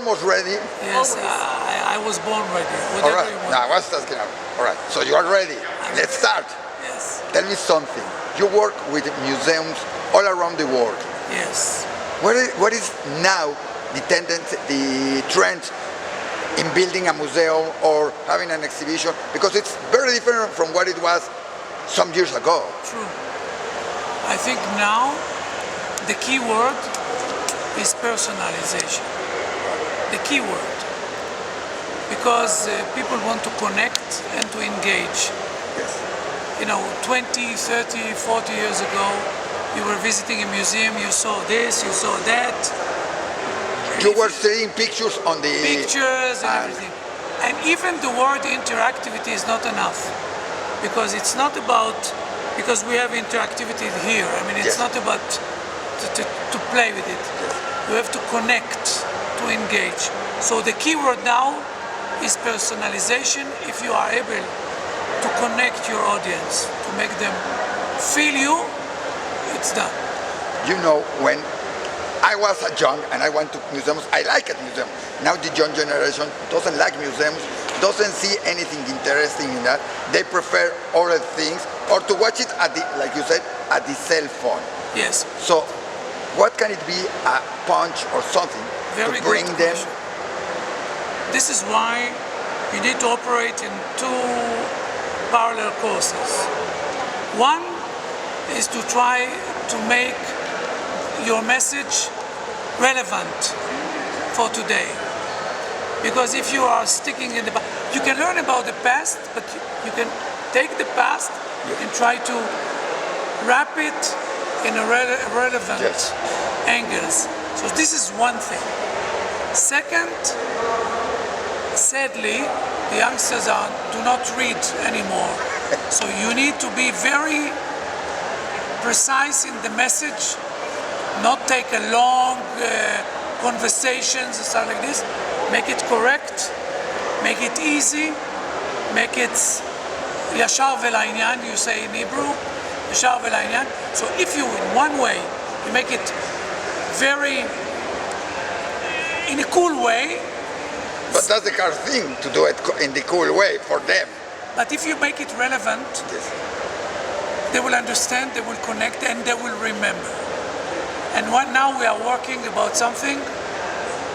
almost ready? Yes, I was born ready. All Whatever right. you want. Now, what's asking? All right. So you are ready. Let's start. Yes. Tell me something. You work with museums all around the world. Yes. What is now the tendency, the trend in building a museum or having an exhibition? Because it's very different from what it was some years ago. True. I think now the key word is personalization. The key word. Because people want to connect and to engage. Yes. You know, 20, 30, 40 years ago, you were visiting a museum, you saw this, you saw that. You were seeing pictures on the... Pictures and everything. And even the word interactivity is not enough. Because it's not about, because we have interactivity here. I mean, it's not about to play with it. You have to connect, to engage. So the key word now is personalization. If you are able to connect your audience, to make them feel you, it's done. You know, when I was young and I went to museums, I liked museums. Now the young generation doesn't like museums, doesn't see anything interesting in that. They prefer other things or to watch it at the, like you said, at the cell phone. Yes. So what can it be, a punch or something Very to bring them? question. This is why you need to operate in two parallel courses. One is to try to make your message relevant for today. Because if you are sticking in the past, you can learn about the past, but you can take the past and try to wrap it in a relevant angles. So this is one thing. Second, sadly, the youngsters do not read anymore. So you need to be very precise in the message, not take a long conversations and stuff like this. Make it correct, make it easy, make it yashar ve'la'inyan, you say in Hebrew, yashar ve'la'inyan. So if you, in one way, you make it very, in a cool way. But that's the hard thing, to do it in the cool way for them. But if you make it relevant, they will understand, they will connect, and they will remember. And now we are working about something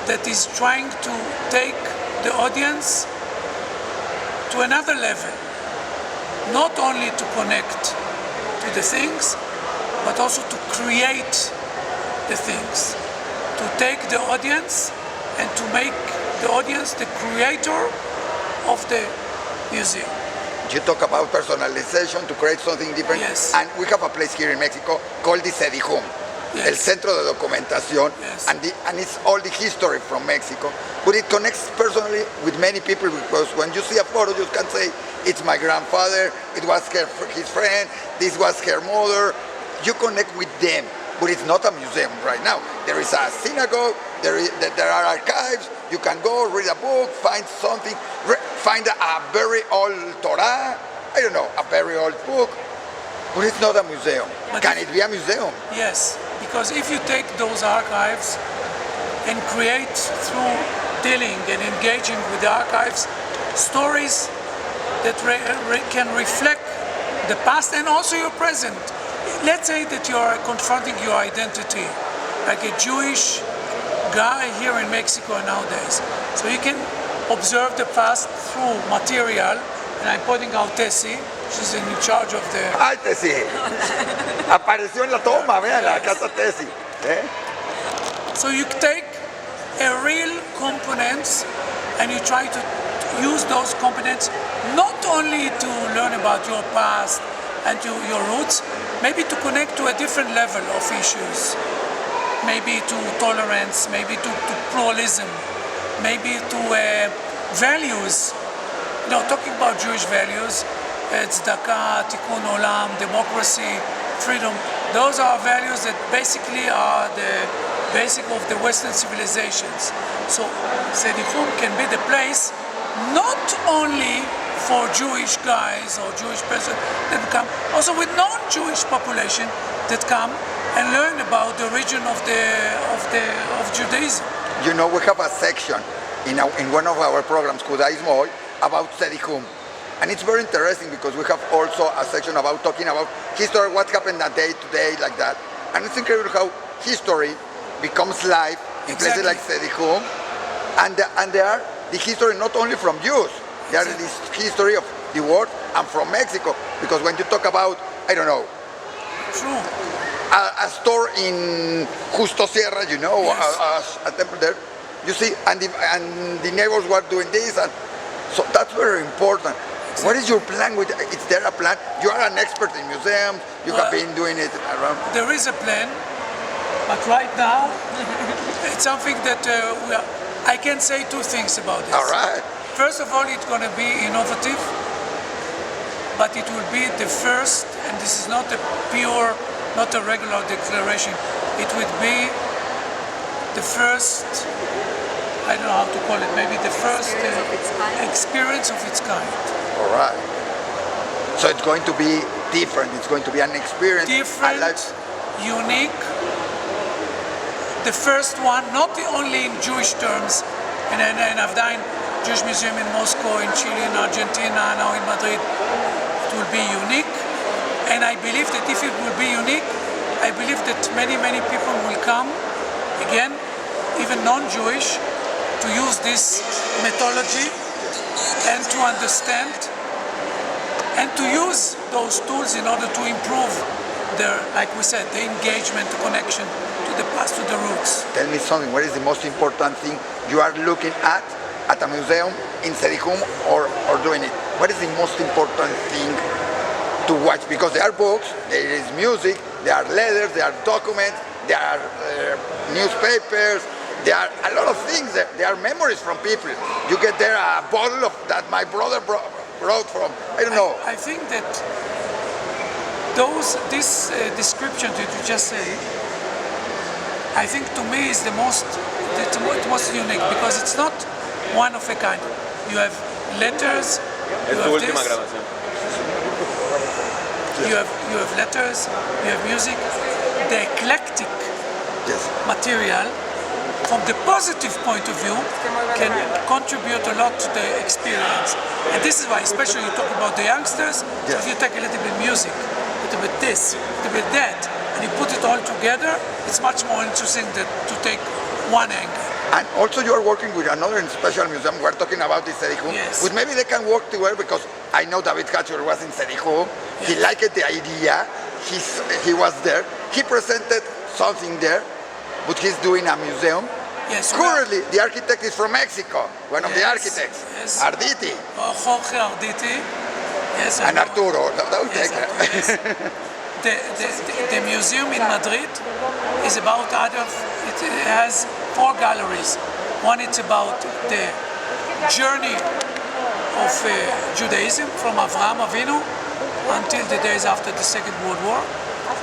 that is trying to take the audience to another level. Not only to connect to the things, but also to create the things. To take the audience and to make the audience the creator of the museum. You talk about personalization to create something different. Yes. And we have a place here in Mexico called the SEDIJUM. Yes. El Centro de Documentación, Yes. and it's all the history from Mexico, but it connects personally with many people, because when you see a photo, you can say, it's my grandfather, it was his friend, this was her mother. You connect with them, but it's not a museum right now. There is a synagogue, there are archives, you can go read a book, find something, find a very old Torah, I don't know, a very old book, but it's not a museum. But Can it be a museum? Yes, because if you take those archives and create through dealing and engaging with the archives stories that can reflect the past and also your present. Let's say that you are confronting your identity, like a Jewish guy here in Mexico nowadays. So you can observe the past through material, and I'm pointing out Tessie, she's in charge of the... ¡Ay, Tessie! Apareció en la toma, vean, la casa Tessie. So you take a real components and you try to use those components not only to learn about your past and your roots, maybe to connect to a different level of issues, maybe to tolerance, maybe to pluralism, maybe to values. You know, talking about Jewish values, tzedakah, tikkun olam, democracy, freedom. Those are values that basically are the basic of the Western civilizations. So SEDIJUM can be the place not only for Jewish guys or Jewish persons that come, also with non-Jewish population that come and learn about the origin of Judaism. you know, we have a section in one of our programs, Judaísmo, about CDIJUM. And it's very interesting because we have also a section about talking about history, what happened a day to day, like that. And it's incredible how history becomes life in places like CDIJUM. And there are the history not only from Jews, there are this history of the world and from Mexico. Because when you talk about, I don't know, a store in Justo Sierra, you know, a temple there, you see, and the neighbors were doing this, and so that's very important. What is your plan with, is there a plan? You are an expert in museums, you have been doing it around. There is a plan, but right now, it's something that I can say two things about this. All right. First of all, it's going to be innovative, but it will be the first, and this is not a pure, not a regular declaration, it will be the first, I don't know how to call it, maybe the first experience of its kind. All right. So it's going to be different. It's going to be an experience. Different, unique. The first one, not only in Jewish terms, and I've done Jewish Museum in Moscow, in Chile, in Argentina, now in Madrid. It will be unique. And I believe that if it will be unique, I believe that many, many people will come, again, even non-Jewish, to use this methodology and to understand and to use those tools in order to improve their, like we said, the engagement, the connection to the past, to the roots. Tell me something, what is the most important thing you are looking at a museum in CDIJUM or doing it? What is the most important thing to watch? Because there are books, there is music, there are letters, there are documents, there are newspapers, there are a lot of things, there are memories from people. You get there a bottle of that my brother brought from, I don't know. I think that this description that you just said, I think to me is the most unique because it's not one of a kind. You have letters, you have this, you have letters, you have music, the eclectic material from the positive point of view can contribute a lot to the experience. And this is why, especially you talk about the youngsters, if you take a little bit music, a little bit this, a little bit that, and you put it all together, it's much more interesting than to take one angle. And also you are working with another special museum, we're talking about the CDIJUM, which maybe they can work together because I know David Hatcher was in CDIJUM, he liked the idea, he was there, he presented something there, but he's doing a museum. Yes, currently, the architect is from Mexico, one of the architects, Arditi. Jorge Arditi. Yes, and Arturo. The museum in Madrid is about it has 4 galleries. One is about the journey of Judaism from Avraham Avinu until the days after the Second World War.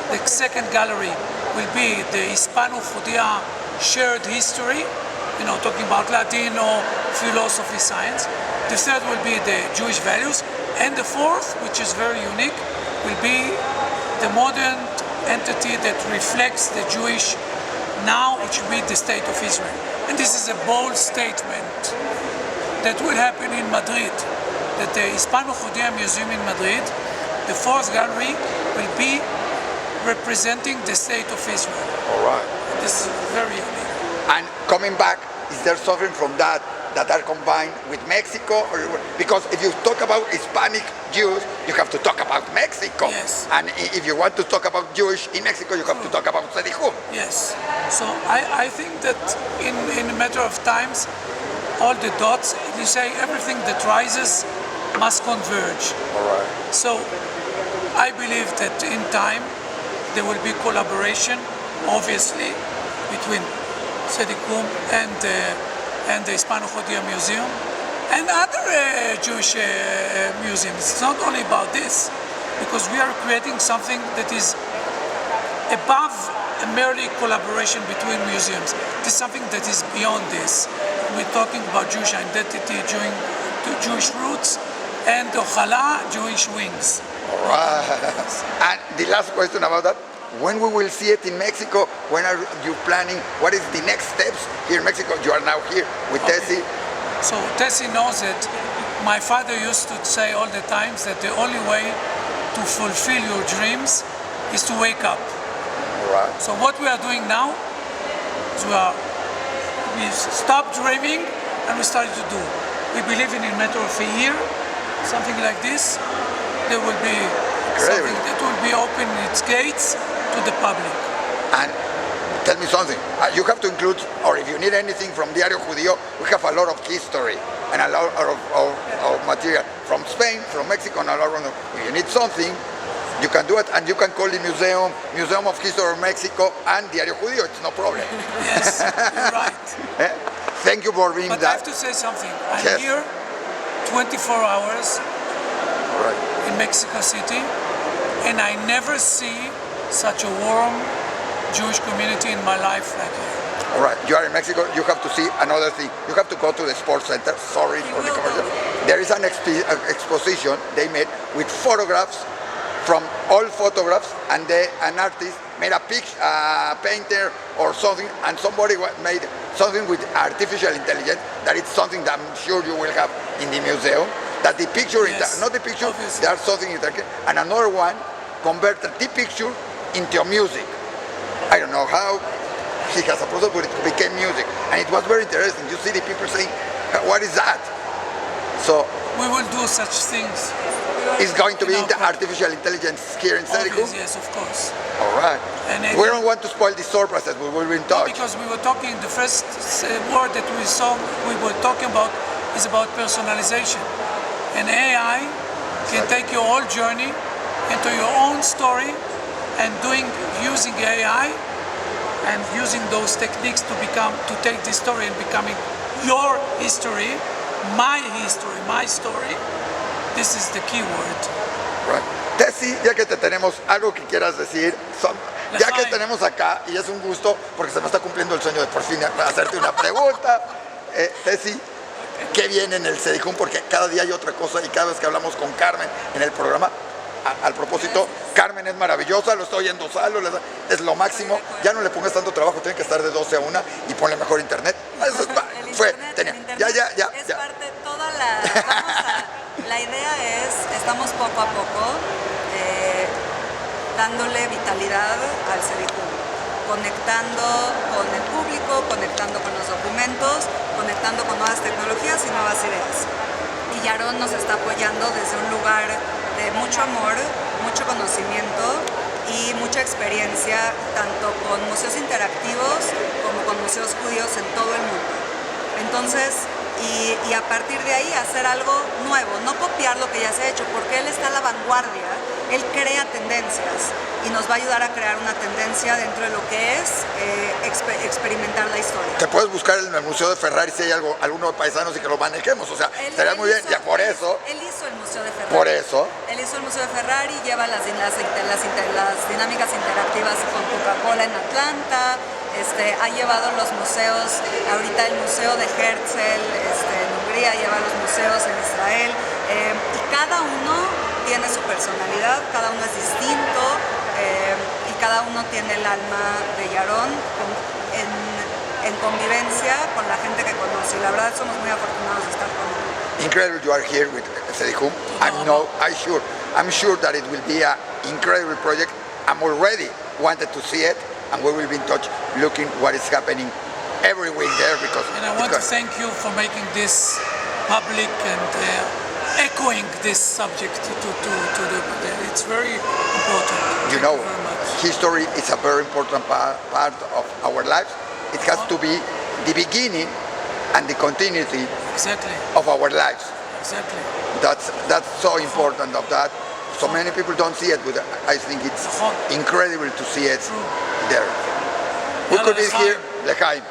The second gallery will be the Hispano-Judía shared history, you know, talking about Latino, philosophy, science. The third will be the Jewish values. And the fourth, which is very unique, will be the modern entity that reflects the Jewish now, which will be the state of Israel. And this is a bold statement that will happen in Madrid, that the Hispano-Judía Museum in Madrid, the fourth gallery, will be representing the state of Israel. All right. This is very unique. And coming back, is there something from that are combined with Mexico? Or, because if you talk about Hispanic Jews, you have to talk about Mexico. Yes. And if you want to talk about Jewish in Mexico, you have to talk about CDIJUM. Yes. So I think that in a matter of times, all the dots, you say everything that rises must converge. All right. So I believe that in time, there will be collaboration, obviously, between CDIJUM and the Hispano-Judía Museum and other Jewish museums. It's not only about this, because we are creating something that is above a merely collaboration between museums. This is something that is beyond this. We're talking about Jewish identity, Jewish roots, and Ochala, Jewish wings. All right. And the last question about that, when we will see it in Mexico? When are you planning? What is the next steps here in Mexico? You are now here with Tessie. So Tessie knows that my father used to say all the time that the only way to fulfill your dreams is to wake up. Right. So what we are doing now is we stopped dreaming and we started to do. We believe in a matter of a year, something like this, there will be something that will be open its gates to the public. And tell me something, you have to include, or if you need anything from Diario Judío, we have a lot of history and a lot of material from Spain, from Mexico, and a lot of, if you need something, you can do it, and you can call the Museum of History of Mexico and Diario Judío, it's no problem. Yes, you're right. Thank you for being But I have to say something, I'm Yes. here 24 hours in Mexico City, and I never see such a warm Jewish community in my life like here. All right, you are in Mexico, you have to see another thing. You have to go to the sports center, sorry for the commercial. There is an exposition they made with photographs from all photographs, and an artist made a painter or something, and somebody made something with artificial intelligence, that it's something that I'm sure you will have in the museum, that the picture, Yes, not the picture, obviously. there's something in there, and another one converted the picture into music. I don't know how he has a process, but it became music, and it was very interesting. You see the people saying, what is that? So We will do such things. it's going to be In our part. artificial intelligence here in SABER. Yes, of course. All right. And We don't want to spoil the surprises. We will be in touch. Because we were talking, the first word that we were talking about is about personalization. And AI can take your whole journey into your own story, and using AI and using those techniques to take this story and becoming your history, my story. This is the key word. Right. Tessie, ya que te tenemos, algo que quieras decir, ya que tenemos acá, y es un gusto, porque se me está cumpliendo el sueño de por fin hacerte una pregunta. Tessie, ¿qué viene en el CDIJUM? Porque cada día hay otra cosa, y cada vez que hablamos con Carmen en el programa, al propósito, Carmen es maravillosa, lo estoy endosando, es lo máximo, ya no le pongas tanto trabajo, tiene que estar de 12 a 1 y ponle mejor internet. Eso Ya. Es parte, la idea es, estamos poco a poco dándole vitalidad al CDIJUM, conectando con el público, conectando con los documentos, conectando con nuevas tecnologías y nuevas ideas. Y Yaron nos está apoyando desde un lugar de mucho amor, mucho conocimiento y mucha experiencia, tanto con museos interactivos como con museos judíos en todo el mundo. Entonces, y a partir de ahí hacer algo nuevo, no copiar lo que ya se ha hecho, porque él está a la vanguardia, él crea tendencias y nos va a ayudar a crear una tendencia dentro de lo que es experimentar la historia. Te puedes buscar en el Museo de Ferrari si hay algunos paisanos y que lo manejemos, o sea, estaría muy bien, ya por eso. Él hizo el Museo de Ferrari. Por eso. Él hizo el Museo de Ferrari, lleva las dinámicas interactivas con Coca-Cola en Atlanta, ha llevado los museos, ahorita el Museo de Herzl en Hungría, lleva los museos en Israel, y cada uno tiene su personalidad, cada uno es distinto, y cada uno tiene el alma de Yaron en convivencia con la gente que conoce, y la verdad somos muy afortunados de estar con él. Incredible you are here with CDIJUM. I'm sure that it will be an incredible project. I'm already wanted to see it, and we will be in touch looking what is happening every week there. And I want to thank you for making this public and echoing this subject it's very important. You know, history is a very important part of our lives. It has to be the beginning and the continuity of our lives. Exactly. That's so important of that. So many people don't see it, but I think it's incredible to see it there. We could be here, L'chaim.